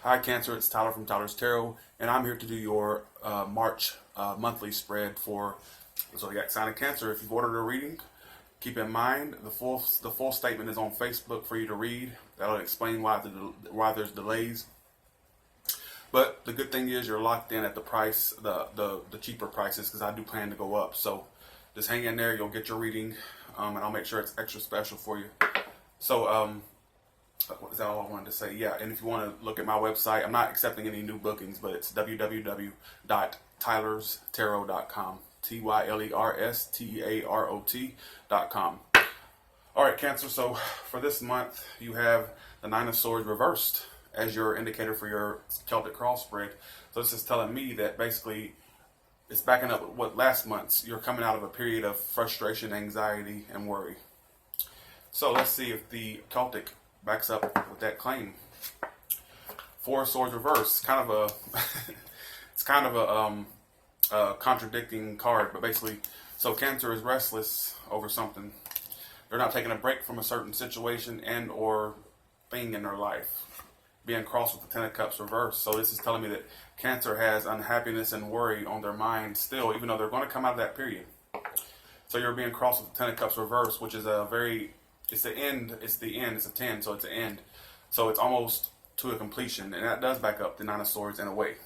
Hi Cancer, it's Tyler from Tyler's Tarot, and I'm here to do your March monthly spread for so you got sign of Cancer. If you've ordered a reading, keep in mind the full statement is on Facebook for you to read. That'll explain why there's delays. But the good thing is you're locked in at the price, the cheaper prices, because I do plan to go up. So just hang in there, you'll get your reading, and I'll make sure it's extra special for you. So is that all I wanted to say? Yeah, and if you want to look at my website, I'm not accepting any new bookings, but it's www.tylerstarot.com. TYLERSTEAROT.com. All right, Cancer. So for this month, you have the Nine of Swords reversed as your indicator for your Celtic cross spread. So this is telling me that basically it's backing up with what last month's. You're coming out of a period of frustration, anxiety, and worry. So let's see if the Celtic backs up with that claim. Four of Swords reversed. It's kind of a contradicting card, but basically, so Cancer is restless over something. They're not taking a break from a certain situation and or thing in their life. Being crossed with the Ten of Cups reversed. So this is telling me that Cancer has unhappiness and worry on their mind still, even though they're going to come out of that period. So you're being crossed with the Ten of Cups reversed, which is it's the end, it's a 10, so it's an end. So it's almost to a completion, and that does back up the Nine of Swords in a way.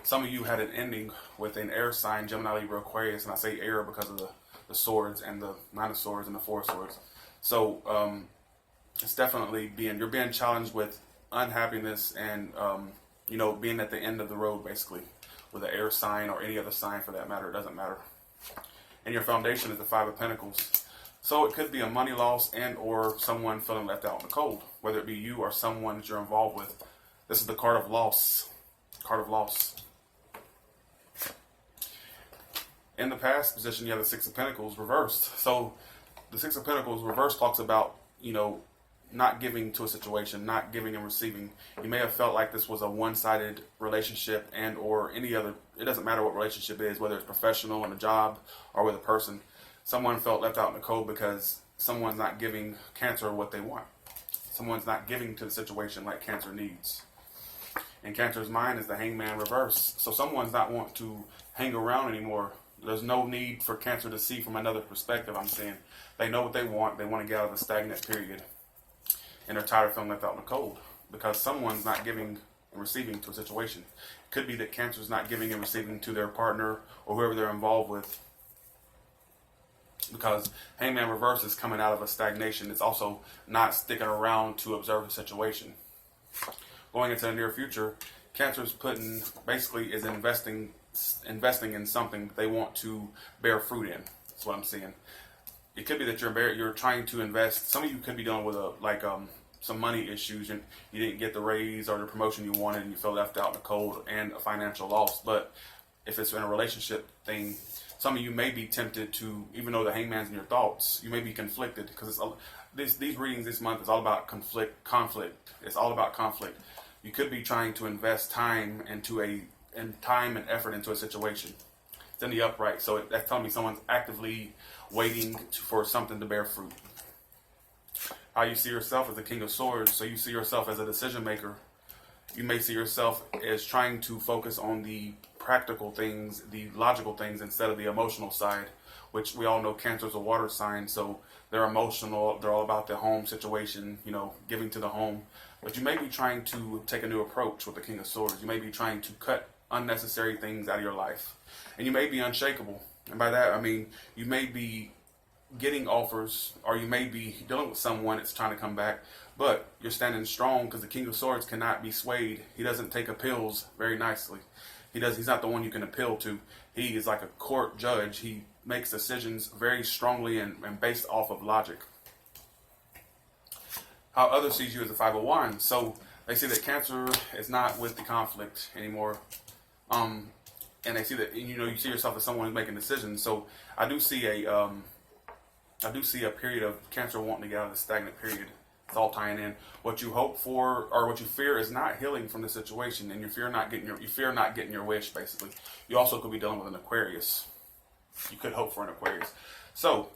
Some of you had an ending with an air sign, Gemini, Libra, Aquarius, and I say air because of the swords and the Nine of Swords and the Four of Swords. So it's definitely you're being challenged with unhappiness and being at the end of the road, basically, with an air sign or any other sign for that matter. It doesn't matter. And your foundation is the Five of Pentacles. So it could be a money loss and or someone feeling left out in the cold, whether it be you or someone that you're involved with. This is the card of loss. Card of loss. In the past position, you have the Six of Pentacles reversed. So the Six of Pentacles reversed talks about, not giving to a situation, not giving and receiving. You may have felt like this was a one-sided relationship and or any other, it doesn't matter what relationship it is, whether it's professional in a job or with a person. Someone felt left out in the cold because someone's not giving Cancer what they want. Someone's not giving to the situation like Cancer needs. And Cancer's mind is the Hangman reverse. So someone's not wanting to hang around anymore. There's no need for Cancer to see from another perspective, I'm saying. They know what they want. They want to get out of the stagnant period. And they're tired of feeling left out in the cold because someone's not giving and receiving to a situation. It could be that Cancer's not giving and receiving to their partner or whoever they're involved with, because Hangman reverse is coming out of a stagnation. It's also not sticking around to observe the situation. Going into the near future, Cancer's is investing in something they want to bear fruit in. That's what I'm seeing. It could be that you're trying to invest. Some of you could be dealing with some money issues, and you didn't get the raise or the promotion you wanted, and you feel left out in the cold and a financial loss. But if it's in a relationship thing, some of you may be tempted to, even though the Hangman's in your thoughts, you may be conflicted because these readings this month is all about conflict. It's all about conflict. You could be trying to invest time and effort into a situation. It's in the upright, so that's telling me someone's actively waiting for something to bear fruit. How you see yourself as the King of Swords, so you see yourself as a decision maker. You may see yourself as trying to focus on the practical things, the logical things, instead of the emotional side, which we all know Cancer's a water sign, so they're emotional. They're all about the home situation, giving to the home. But you may be trying to take a new approach with the King of Swords. You may be trying to cut unnecessary things out of your life. And you may be unshakable. And by that, I mean, you may be getting offers, or you may be dealing with someone that's trying to come back, but you're standing strong because the King of Swords cannot be swayed. He doesn't take appeals very nicely. He's not the one you can appeal to. He is like a court judge. He makes decisions very strongly and based off of logic. How others see you as a Five of Wands. So they see that Cancer is not with the conflict anymore. And they see that, you see yourself as someone who's making decisions. So I do see a period of Cancer wanting to get out of the stagnant period. It's all tying in. What you hope for or what you fear is not healing from the situation, and you fear not getting your wish. Basically, you also could be dealing with an Aquarius. You could hope for an Aquarius. So,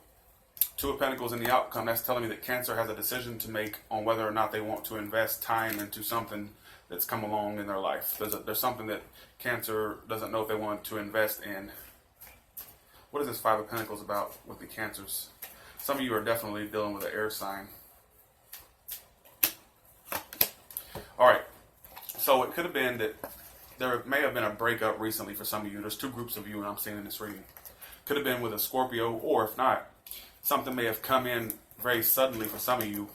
Two of Pentacles in the outcome. That's telling me that Cancer has a decision to make on whether or not they want to invest time into something that's come along in their life. There's something that Cancer doesn't know if they want to invest in. What is this Five of Pentacles about with the Cancers? Some of you are definitely dealing with an air sign. All right. So it could have been that there may have been a breakup recently for some of you. There's two groups of you, and I'm seeing in this reading. Could have been with a Scorpio, or if not, something may have come in very suddenly for some of you,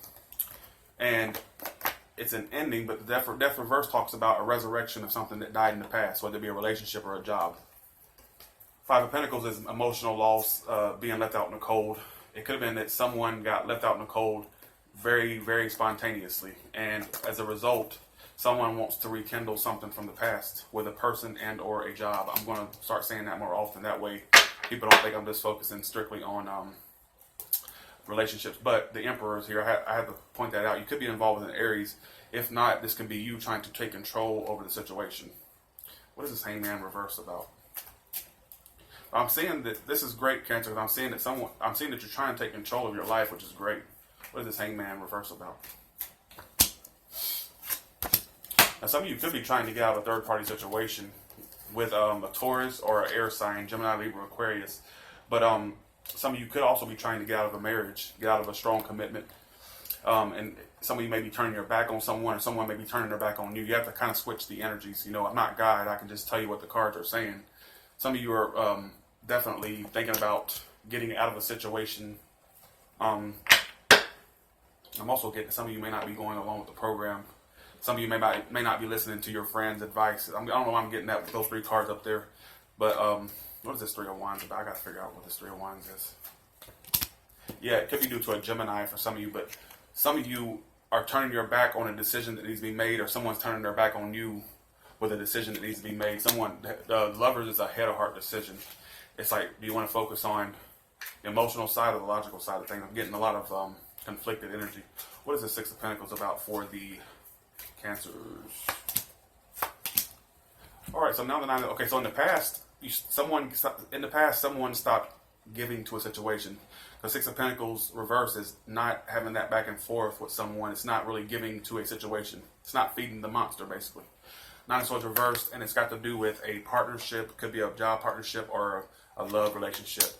and it's an ending. But the death reverse talks about a resurrection of something that died in the past, whether it be a relationship or a job. Five of Pentacles is emotional loss, being left out in the cold. It could have been that someone got left out in the cold very, very spontaneously, and as a result, someone wants to rekindle something from the past with a person and or a job. I'm going to start saying that more often. That way people don't think I'm just focusing strictly on relationships. But the Emperor is here. I have to point that out. You could be involved with an Aries. If not, this could be you trying to take control over the situation. What is this Hangman reverse about? I'm seeing that this is great, Cancer. I'm seeing that you're trying to take control of your life, which is great. What is this Hangman reverse about? Now, some of you could be trying to get out of a third-party situation with a Taurus or an air sign, Gemini, Libra, Aquarius. But some of you could also be trying to get out of a marriage, get out of a strong commitment. And some of you may be turning your back on someone, or someone may be turning their back on you. You have to kind of switch the energies. You know, I'm not God. I can just tell you what the cards are saying. Some of you are definitely thinking about getting out of a situation. I'm also getting some of you may not be going along with the program. Some of you may not be listening to your friends' advice. I don't know why I'm getting that with those three cards up there. But what is this Three of Wands about? I got to figure out what this Three of Wands is. Yeah, it could be due to a Gemini for some of you, but some of you are turning your back on a decision that needs to be made, or someone's turning their back on you with a decision that needs to be made. The Lovers is a head of heart decision. It's like, do you want to focus on the emotional side or the logical side of things? I'm getting a lot of conflicted energy. What is the Six of Pentacles about for the Cancers? All right, so now the Nine. Okay, so in the past, someone stopped giving to a situation. The Six of Pentacles reverse is not having that back and forth with someone. It's not really giving to a situation. It's not feeding the monster, basically. Nine of Swords reversed, and it's got to do with a partnership. Could be a job partnership or a love relationship.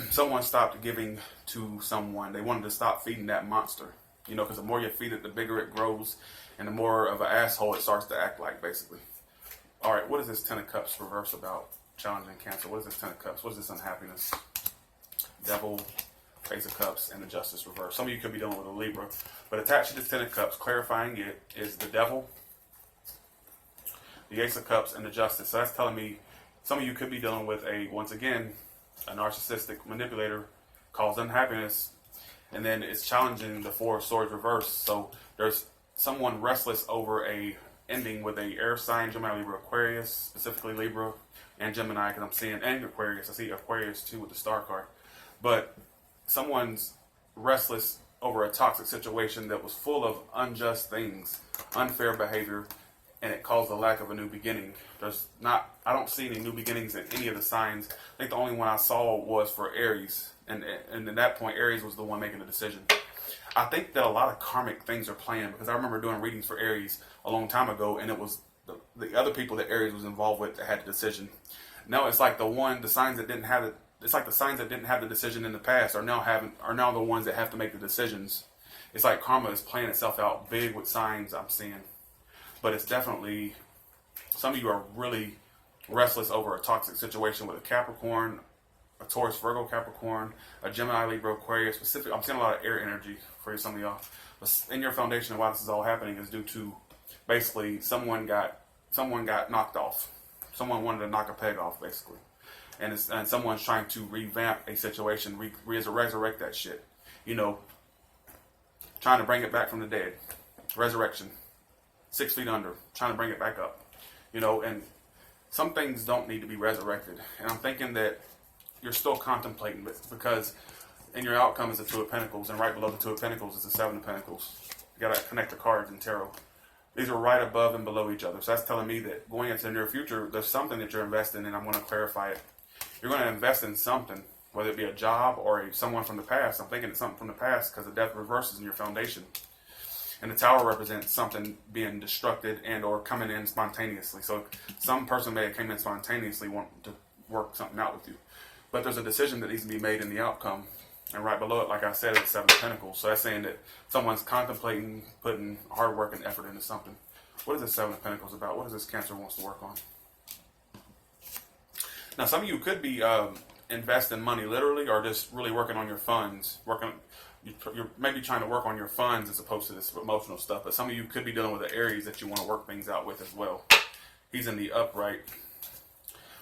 Someone stopped giving to someone. They wanted to stop feeding that monster. You know, because the more you feed it, the bigger it grows, and the more of an asshole it starts to act like, basically. All right, what is this Ten of Cups reverse about? Challenging Cancer. What is this Ten of Cups? What is this unhappiness? Devil, Ace of Cups, and the Justice reverse. Some of you could be dealing with a Libra, but attached to this Ten of Cups, clarifying it, is the Devil, the Ace of Cups, and the Justice. So that's telling me some of you could be dealing with once again, a narcissistic manipulator caused unhappiness, and then it's challenging the Four of Swords reverse. So there's someone restless over a ending with a air sign, Gemini, Libra, Aquarius, specifically Libra and Gemini, because I'm seeing, and Aquarius. I see Aquarius too with the star card. But someone's restless over a toxic situation that was full of unjust things, unfair behavior, and it caused a lack of a new beginning. I don't see any new beginnings in any of the signs. I think the only one I saw was for Aries. And at that point, Aries was the one making the decision. I think that a lot of karmic things are playing, because I remember doing readings for Aries a long time ago, and it was the other people that Aries was involved with that had the decision. Now it's like the signs that didn't have it. It's like the signs that didn't have the decision in the past are now the ones that have to make the decisions. It's like karma is playing itself out big with signs I'm seeing. But it's definitely, some of you are really restless over a toxic situation with a Capricorn, a Taurus, Virgo, Capricorn, a Gemini, Libra, Aquarius, specific. I'm seeing a lot of air energy for some of y'all. But in your foundation, why this is all happening is due to basically someone got knocked off. Someone wanted to knock a peg off, basically. And someone's trying to revamp a situation, resurrect that shit. You know, trying to bring it back from the dead. Resurrection. 6 feet under, trying to bring it back up. You know, and some things don't need to be resurrected. And I'm thinking that you're still contemplating it, because in your outcome is the Two of Pentacles, and right below the Two of Pentacles is the Seven of Pentacles. You gotta connect the cards in tarot. These are right above and below each other. So that's telling me that going into the near future, there's something that you're investing in. I'm going to clarify it. You're going to invest in something, whether it be a job or someone from the past. I'm thinking it's something from the past, because the Death reverses in your foundation. And the Tower represents something being destructed and or coming in spontaneously. So some person may have came in spontaneously wanting to work something out with you. But there's a decision that needs to be made in the outcome. And right below it, like I said, it's Seven of Pentacles. So that's saying that someone's contemplating putting hard work and effort into something. What is this Seven of Pentacles about? What is this Cancer wants to work on? Now, some of you could be investing money literally, or just really working on your funds. You're maybe trying to work on your funds as opposed to this emotional stuff. But some of you could be dealing with the Aries that you want to work things out with as well. He's in the upright.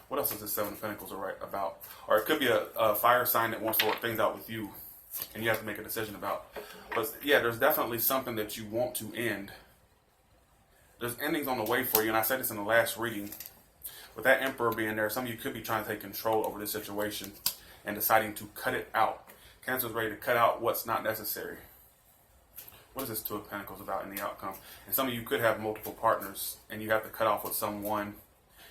What else is this Seven of Pentacles about? Or it could be a fire sign that wants to work things out with you, and you have to make a decision about. But yeah, there's definitely something that you want to end. There's endings on the way for you, and I said this in the last reading. With that Emperor being there, some of you could be trying to take control over this situation and deciding to cut it out. Cancer's ready to cut out what's not necessary. What is this Two of Pentacles about in the outcome? And some of you could have multiple partners, and you have to cut off with someone.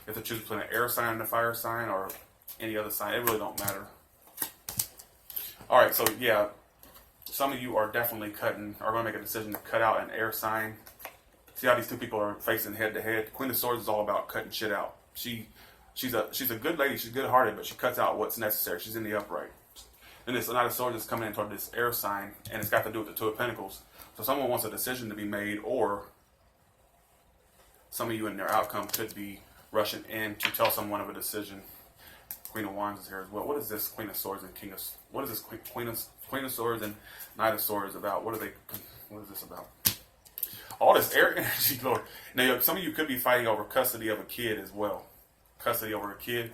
You have to choose between an air sign and a fire sign, or any other sign. It really don't matter. All right, so yeah, some of you are definitely going to make a decision to cut out an air sign. See how these two people are facing head to head? Queen of Swords is all about cutting shit out. She's a good lady. She's good-hearted, but she cuts out what's necessary. She's in the upright. Then this Knight of Swords is coming in toward this air sign, and it's got to do with the Two of Pentacles. So someone wants a decision to be made, or some of you in their outcome could be rushing in to tell someone of a decision. Queen of Wands is here as well. What is this Queen of Swords and King of? What is this Queen of Swords and Knight of Swords about? What is this about? All this air energy, Lord. Now, some of you could be fighting over custody of a kid as well. Custody over a kid.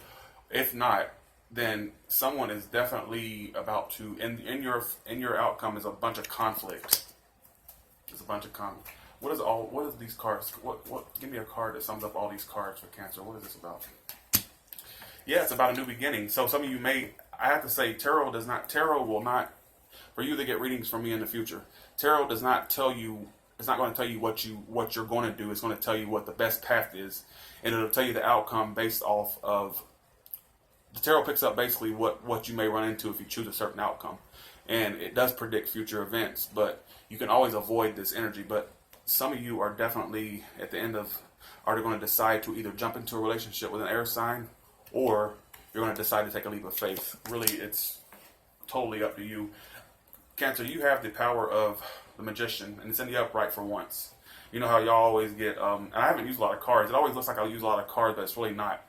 If not, then someone is definitely about to. In your outcome is a bunch of conflict. There's a bunch of conflict. What is these cards? What? Give me a card that sums up all these cards for Cancer. What is this about? Yeah, it's about a new beginning. So some of you I have to say, tarot will not, for you to get readings from me in the future, tarot does not tell you. It's not going to tell you what you're going to do. It's going to tell you what the best path is, and it'll tell you the outcome based off of. The tarot picks up basically what you may run into if you choose a certain outcome, and it does predict future events. But you can always avoid this energy. But some of you are definitely at the end of are going to decide to either jump into a relationship with an air sign, or you're going to decide to take a leap of faith. Really, it's totally up to you. Cancer, you have the power of the Magician, and it's in the upright for once. You know how y'all always get, and I haven't used a lot of cards. It always looks like I use a lot of cards, but it's really not.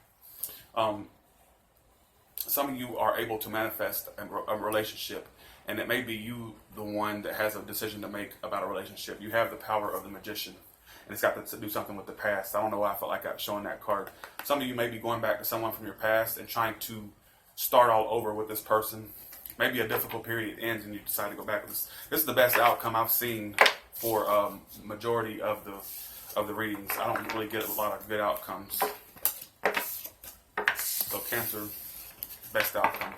Some of you are able to manifest a relationship, and it may be you, the one that has a decision to make about a relationship. You have the power of the Magician, and it's got to do something with the past. I don't know why I felt like showing that card. Some of you may be going back to someone from your past and trying to start all over with this person. Maybe a difficult period ends and you decide to go back. This is the best outcome I've seen for majority of the readings. I don't really get a lot of good outcomes. So Cancer, best outcome.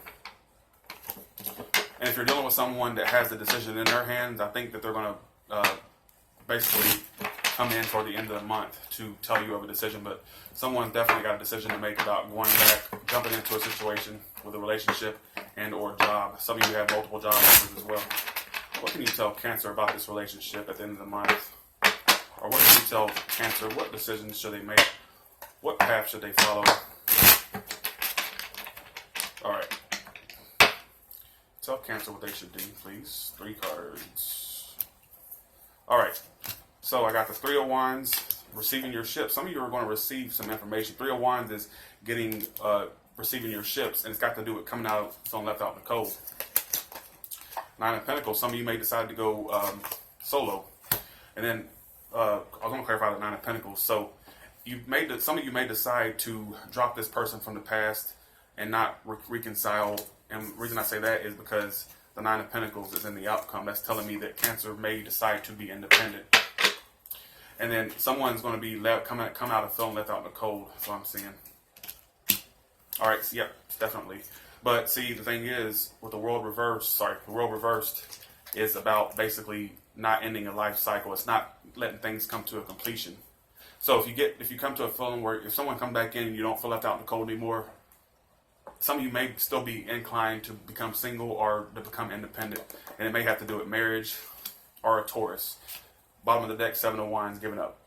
And if you're dealing with someone that has the decision in their hands, I think that they're going to basically come in toward the end of the month to tell you of a decision. But someone's definitely got a decision to make about going back, jumping into a situation with a relationship and or job. Some of you have multiple job offers as well. What can you tell Cancer about this relationship at the end of the month? Or what can you tell Cancer? What decisions should they make? What path should they follow? All right. Tell Cancer what they should do, please. 3 cards. All right. So I got the Three of Wands, receiving your ships. Some of you are going to receive some information. Three of Wands is receiving your ships, and it's got to do with coming out, feeling left out in the cold. Nine of Pentacles. Some of you may decide to go solo, and then I was going to clarify the Nine of Pentacles. So some of you may decide to drop this person from the past and not reconcile. And the reason I say that is because the Nine of Pentacles is in the outcome. That's telling me that Cancer may decide to be independent. And then someone's going to be come out of feeling left out in the cold. That's what I'm seeing. All right, so yeah, definitely. But see, the thing is, with the world reversed, is about basically not ending a life cycle. It's not letting things come to a completion. So if you come to a feeling where if someone comes back in and you don't feel left out in the cold anymore, some of you may still be inclined to become single or to become independent. And it may have to do with marriage or a Taurus. Bottom of the deck, 7 of Wands, giving up.